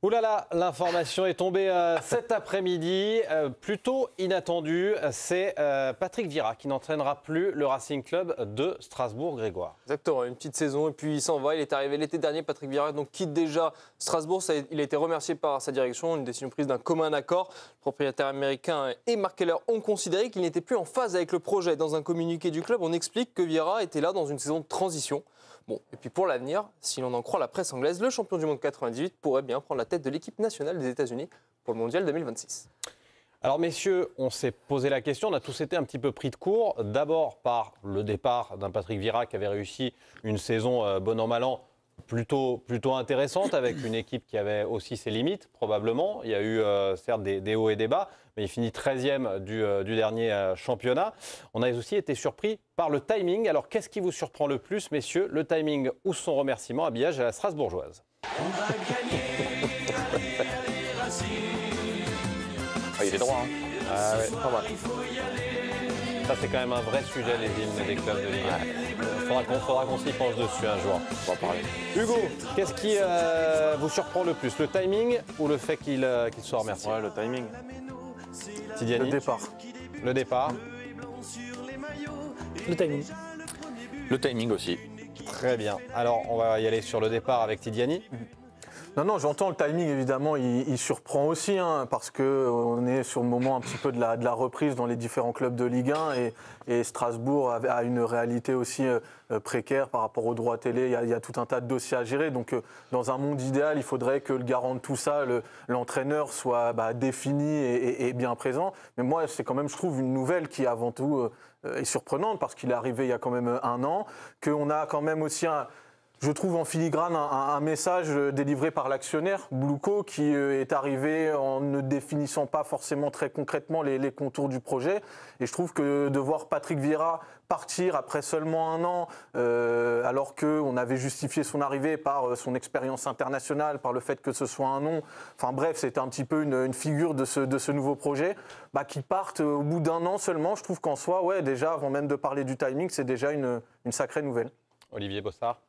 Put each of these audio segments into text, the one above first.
Ouh là là, l'information est tombée cet après-midi, plutôt inattendue. C'est Patrick Vieira qui n'entraînera plus le Racing Club de Strasbourg, Grégoire. Exactement, une petite saison et puis il s'en va. Il est arrivé l'été dernier, Patrick Vieira, donc quitte déjà Strasbourg. Il a été remercié par sa direction, une décision prise d'un commun accord. Le propriétaire américain et Mark Keller ont considéré qu'il n'était plus en phase avec le projet. Dans un communiqué du club, on explique que Vieira était là dans une saison de transition. Bon, et puis pour l'avenir, si l'on en croit la presse anglaise, le champion du monde 98 pourrait bien prendre la tête de l'équipe nationale des États-Unis pour le mondial 2026. Alors messieurs, on s'est posé la question, on a tous été un petit peu pris de court. D'abord par le départ d'un Patrick Vieira qui avait réussi une saison bon an mal an plutôt intéressante avec une équipe qui avait aussi ses limites probablement. Il y a eu certes des hauts et des bas, mais il finit 13e du dernier championnat. On a aussi été surpris par le timing. Alors qu'est-ce qui vous surprend le plus, messieurs? Le timing ou son remerciement? Habillage à la strasbourgeoise. On va gagner, allez, Racing. Ah, il est droit. Hein. Ah ouais, pas mal. Ça, c'est quand même un vrai sujet, les hymnes des clubs de Ligue 1. Il faudra qu'on s'y penche dessus un jour. On va parler. Hugo, qu'est-ce qui vous surprend le plus? Le timing ou le fait qu'il soit remercié? Ouais, le timing. Tidiani? Le départ. Le départ. Le timing. Le timing aussi. Très bien. Alors, on va y aller sur le départ avec Tidiani. Non, j'entends le timing, évidemment, il surprend aussi, hein, parce qu'on est sur le moment un petit peu de la reprise dans les différents clubs de Ligue 1 et Strasbourg a une réalité aussi précaire par rapport aux droits télé. Il y a tout un tas de dossiers à gérer. Donc, dans un monde idéal, il faudrait que le garant de tout ça, l'entraîneur, soit défini et bien présent. Mais moi, c'est quand même, je trouve, une nouvelle qui, avant tout, est surprenante parce qu'il est arrivé il y a quand même un an, qu'on a quand même aussi je trouve en filigrane un message délivré par l'actionnaire, Blueco, qui est arrivé en ne définissant pas forcément très concrètement les contours du projet. Et je trouve que de voir Patrick Vieira partir après seulement un an, alors qu'on avait justifié son arrivée par son expérience internationale, par le fait que ce soit un nom. Enfin bref, c'était un petit peu une figure de ce nouveau projet. Qui partent au bout d'un an seulement, je trouve qu'en soi, ouais, déjà, avant même de parler du timing, c'est déjà une sacrée nouvelle. Olivier Bossard.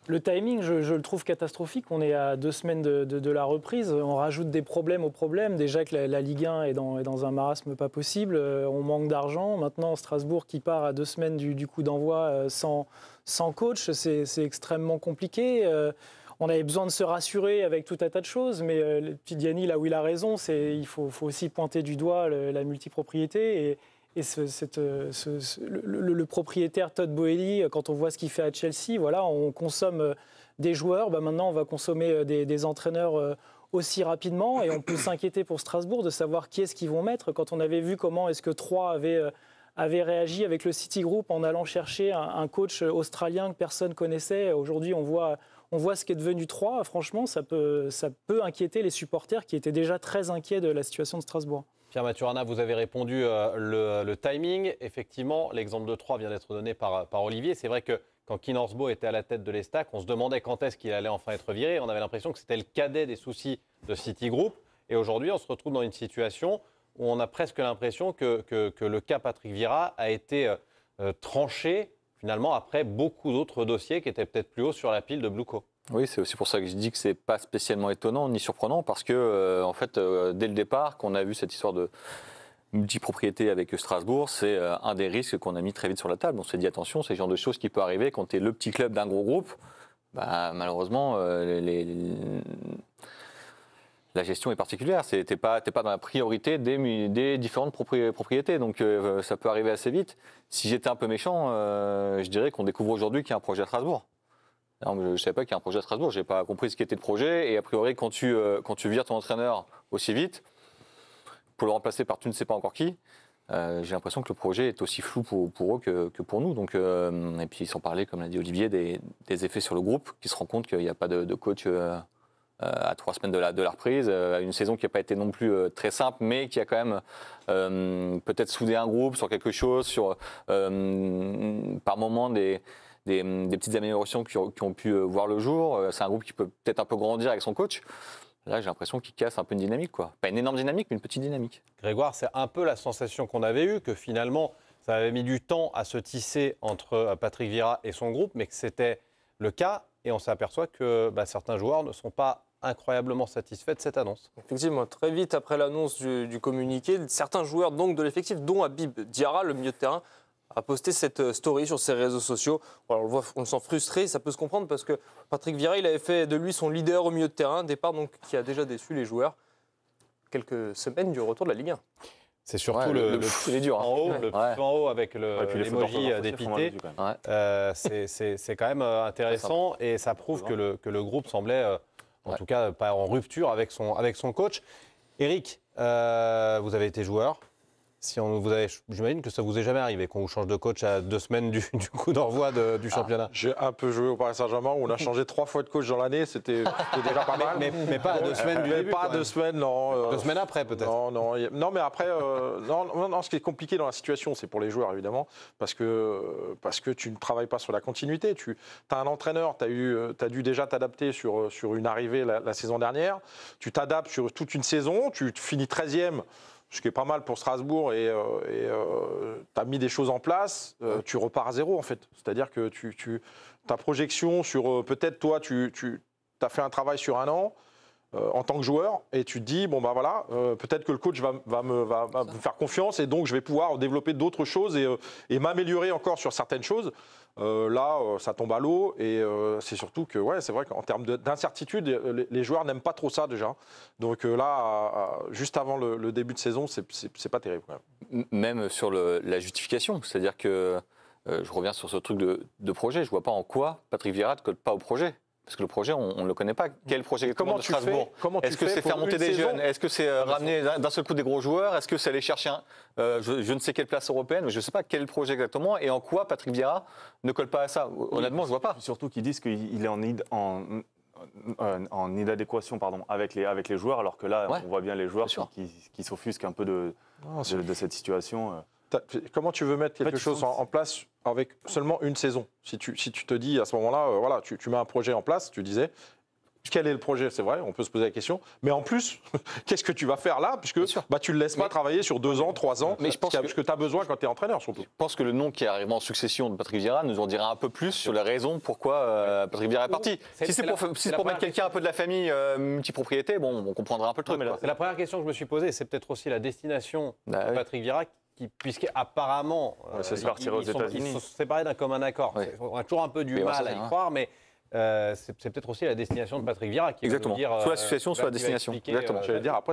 Le timing, je le trouve catastrophique. On est à 2 semaines de la reprise. On rajoute des problèmes aux problèmes. Déjà que la Ligue 1 est dans un marasme pas possible. On manque d'argent. Maintenant, Strasbourg qui part à 2 semaines du coup d'envoi sans coach, c'est extrêmement compliqué. On avait besoin de se rassurer avec tout un tas de choses. Mais Tidiani, là où il a raison, il faut aussi pointer du doigt la multipropriété. Et le propriétaire Todd Boehly, quand on voit ce qu'il fait à Chelsea, voilà, on consomme des joueurs. Maintenant, on va consommer des entraîneurs aussi rapidement. Et on peut s'inquiéter pour Strasbourg de savoir qui est-ce qu'ils vont mettre. Quand on avait vu comment est-ce que Troyes avait réagi avec le City Group en allant chercher un coach australien que personne connaissait. Aujourd'hui, on voit ce qui est devenu Troyes. Franchement, ça peut inquiéter les supporters qui étaient déjà très inquiets de la situation de Strasbourg. Pierre Maturana, vous avez répondu le timing. Effectivement, l'exemple de Troyes vient d'être donné par Olivier. C'est vrai que quand Kinosbo était à la tête de l'Estac, on se demandait quand est-ce qu'il allait enfin être viré. On avait l'impression que c'était le cadet des soucis de City Group. Et aujourd'hui, on se retrouve dans une situation où on a presque l'impression que le cas Patrick Vieira a été tranché finalement après beaucoup d'autres dossiers qui étaient peut-être plus hauts sur la pile de Blueco. Oui, c'est aussi pour ça que je dis que c'est pas spécialement étonnant ni surprenant parce que en fait, dès le départ, qu'on a vu cette histoire de multipropriété avec Strasbourg, c'est un des risques qu'on a mis très vite sur la table. On s'est dit attention, c'est le genre de choses qui peut arriver quand tu es le petit club d'un gros groupe. Malheureusement, la gestion est particulière. T'es pas dans la priorité des différentes propriétés. Donc ça peut arriver assez vite. Si j'étais un peu méchant, je dirais qu'on découvre aujourd'hui qu'il y a un projet à Strasbourg. Alors, je ne savais pas qu'il y a un projet à Strasbourg, je n'ai pas compris ce qu'était le projet. Et a priori, quand tu vires ton entraîneur aussi vite, pour le remplacer par tu ne sais pas encore qui, j'ai l'impression que le projet est aussi flou pour eux que pour nous. Donc, et puis, sans parler, comme l'a dit Olivier, des effets sur le groupe, qui se rend compte qu'il n'y a pas de coach à 3 semaines de la reprise, une saison qui n'a pas été non plus très simple, mais qui a quand même peut-être soudé un groupe sur quelque chose, sur par moments des petites améliorations qui ont pu voir le jour. C'est un groupe qui peut peut-être un peu grandir avec son coach. Là, j'ai l'impression qu'il casse un peu une dynamique, quoi. Pas une énorme dynamique, mais une petite dynamique. Grégoire, c'est un peu la sensation qu'on avait eue, que finalement, ça avait mis du temps à se tisser entre Patrick Vieira et son groupe, mais que c'était le cas. Et on s'aperçoit que certains joueurs ne sont pas incroyablement satisfait de cette annonce. Effectivement, très vite après l'annonce du communiqué, certains joueurs donc de l'effectif, dont Habib Diarra, le milieu de terrain, a posté cette story sur ses réseaux sociaux. Alors, on le voit, on le sent frustré, ça peut se comprendre parce que Patrick Vieira, il avait fait de lui son leader au milieu de terrain, départ donc qui a déjà déçu les joueurs quelques semaines du retour de la Ligue 1. C'est surtout Ouais, le il est dur, en haut, le Ouais. en haut avec Et puis les fauteurs l'emoji de dépité. quand même. Ouais. C'est quand même intéressant et ça prouve que le groupe semblait, en Ouais. tout cas, pas en rupture avec son coach. Eric, vous avez été joueur. J'imagine que ça vous est jamais arrivé qu'on vous change de coach à 2 semaines du coup d'envoi du championnat. J'ai un peu joué au Paris Saint-Germain où on a changé 3 fois de coach dans l'année, c'était déjà pas mal. Mais pas à 2 semaines du Mais début. pas quand 2 même. semaines, non. 2 semaines après, peut-être. Non, mais après, non, ce qui est compliqué dans la situation, c'est pour les joueurs, évidemment, parce que tu ne travailles pas sur la continuité. Tu as un entraîneur, tu as dû déjà t'adapter sur une arrivée la saison dernière. Tu t'adaptes sur toute une saison, tu finis 13e. Ce qui est pas mal pour Strasbourg, et tu as mis des choses en place, tu repars à zéro en fait. C'est-à-dire que ta projection sur peut-être toi, tu as fait un travail sur un an en tant que joueur, et tu te dis, bon bah voilà, peut-être que le coach va me faire confiance, et donc je vais pouvoir développer d'autres choses et m'améliorer encore sur certaines choses. Là, ça tombe à l'eau, et c'est surtout que, ouais, c'est vrai qu'en termes d'incertitude, les joueurs n'aiment pas trop ça déjà. Donc là, juste avant le début de saison, c'est pas terrible. Quand même. Même sur la justification, c'est-à-dire que je reviens sur ce truc de projet, je vois pas en quoi Patrick Vieira ne colle pas au projet. Parce que le projet, on ne le connaît pas. Quel projet Comment de tu Strasbourg fais Est-ce que c'est pour faire monter une des saison jeunes Est-ce que c'est ramener d'un seul coup des gros joueurs Est-ce que c'est aller chercher je ne sais quelle place européenne, je ne sais pas quel projet exactement, et en quoi Patrick Vieira ne colle pas à ça. Honnêtement, je ne vois pas. Surtout qu'ils disent qu'il est en inadéquation avec les joueurs, alors que là, Ouais, on voit bien les joueurs bien sûr. qui s'offusquent un peu de cette situation. Comment tu veux mettre quelque chose en place avec seulement une saison? Si tu te dis à ce moment-là, voilà, tu mets un projet en place, tu disais, quel est le projet? C'est vrai, on peut se poser la question. Mais en plus, qu'est-ce que tu vas faire là? Puisque tu ne le laisses pas travailler sur 2 ans, 3 ans, Mais je pense parce que tu as besoin quand tu es entraîneur surtout. Je pense que le nom qui arrive en succession de Patrick Vieira nous en dira un peu plus sur la raison pourquoi Patrick Vieira est parti. Si c'est pour mettre quelqu'un un peu de la famille multipropriété, bon, on comprendra un peu le truc. quoi. C'est la première question que je me suis posée. C'est peut-être aussi la destination Bah de oui. Patrick Vieira, puisqu'apparemment, c'est partir aux États-Unis. ils sont séparés d'un commun accord. Oui. On a toujours un peu du Mais on mal sait à y rien. croire, mais c'est peut-être aussi la destination de Patrick Vieira qui Exactement. va nous dire. Soit la situation, soit la qui va destination. expliquer, Exactement. J'allais dire, après,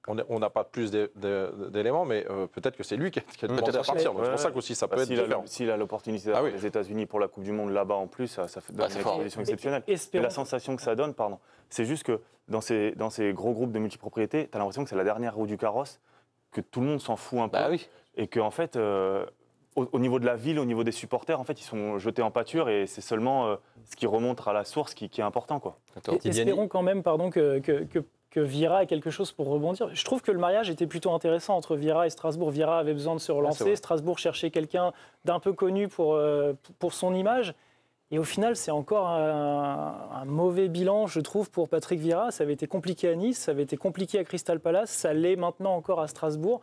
on n'a pas plus d'éléments, mais peut-être que c'est lui qui a demandé à partir. Donc, c'est pour ça qu'aussi ça peut être différent. S'il a l'opportunité Ah d'aller oui. aux États-Unis pour la Coupe du Monde là-bas en plus, ça fait Ah, c'est une fort. condition exceptionnelle. Et Espérons- la sensation que ça donne, c'est juste que dans ces gros groupes de multipropriété, tu as l'impression que c'est la dernière roue du carrosse, que tout le monde s'en fout un peu. Bah oui. Et qu'en fait, au niveau de la ville, au niveau des supporters, en fait, ils sont jetés en pâture, et c'est seulement ce qui remonte à la source qui est important, quoi. Espérons quand même que Vieira ait quelque chose pour rebondir. Je trouve que le mariage était plutôt intéressant entre Vieira et Strasbourg. Vieira avait besoin de se relancer. Strasbourg cherchait quelqu'un d'un peu connu pour son image. Et au final, c'est encore un mauvais bilan, je trouve, pour Patrick Vieira. Ça avait été compliqué à Nice, ça avait été compliqué à Crystal Palace, ça l'est maintenant encore à Strasbourg.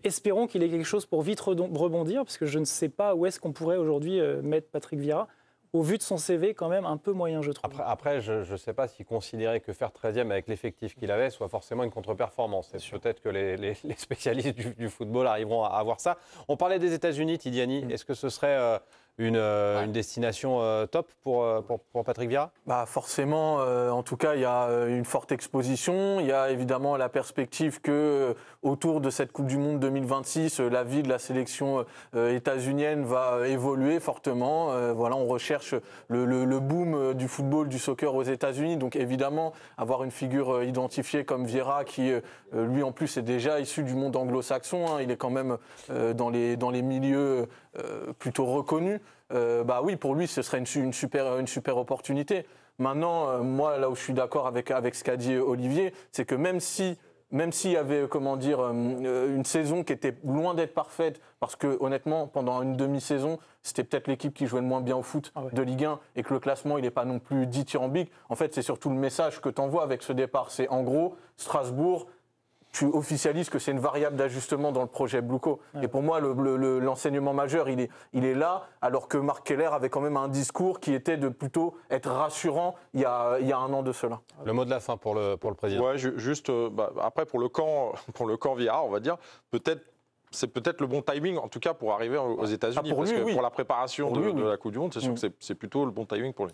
Espérons qu'il ait quelque chose pour vite rebondir, parce que je ne sais pas où est-ce qu'on pourrait aujourd'hui mettre Patrick Vieira. Au vu de son CV, quand même un peu moyen, je trouve. Après, je ne sais pas s'il considérait que faire 13e avec l'effectif qu'il avait soit forcément une contre-performance. Peut-être que les spécialistes du football arriveront à voir ça. On parlait des États-Unis, Tidiani. Est-ce que ce serait une destination top pour Patrick Vieira? Forcément, en tout cas, il y a une forte exposition. Il y a évidemment la perspective que autour de cette Coupe du Monde 2026, la vie de la sélection états-unienne va évoluer fortement. Voilà, on recherche le boom du football, du soccer aux États-Unis. Donc évidemment, avoir une figure identifiée comme Vieira, qui lui en plus est déjà issu du monde anglo-saxon, hein, il est quand même dans les milieux plutôt reconnus. Oui, pour lui, ce serait une super opportunité. Maintenant, moi, là où je suis d'accord avec ce qu'a dit Olivier, c'est que même s'il y avait, une saison qui était loin d'être parfaite, parce que honnêtement, pendant une demi-saison, c'était peut-être l'équipe qui jouait le moins bien au foot de Ligue 1, et que le classement, il n'est pas non plus dithyrambique. En fait, c'est surtout le message que tu envoies avec ce départ. C'est en gros, Strasbourg, tu officialises que c'est une variable d'ajustement dans le projet Blueco. Et pour moi, l'enseignement majeur, il est là, alors que Marc Keller avait quand même un discours qui était de plutôt être rassurant il y a 1 an de cela. Le mot de la fin pour le président. Ouais, juste, après, pour le camp Vieira, on va dire, c'est peut-être le bon timing, en tout cas, pour arriver aux États-Unis. pour parce lui, que oui. pour la préparation Pour lui, de oui. la Coupe du Monde, c'est sûr que c'est plutôt le bon timing pour lui.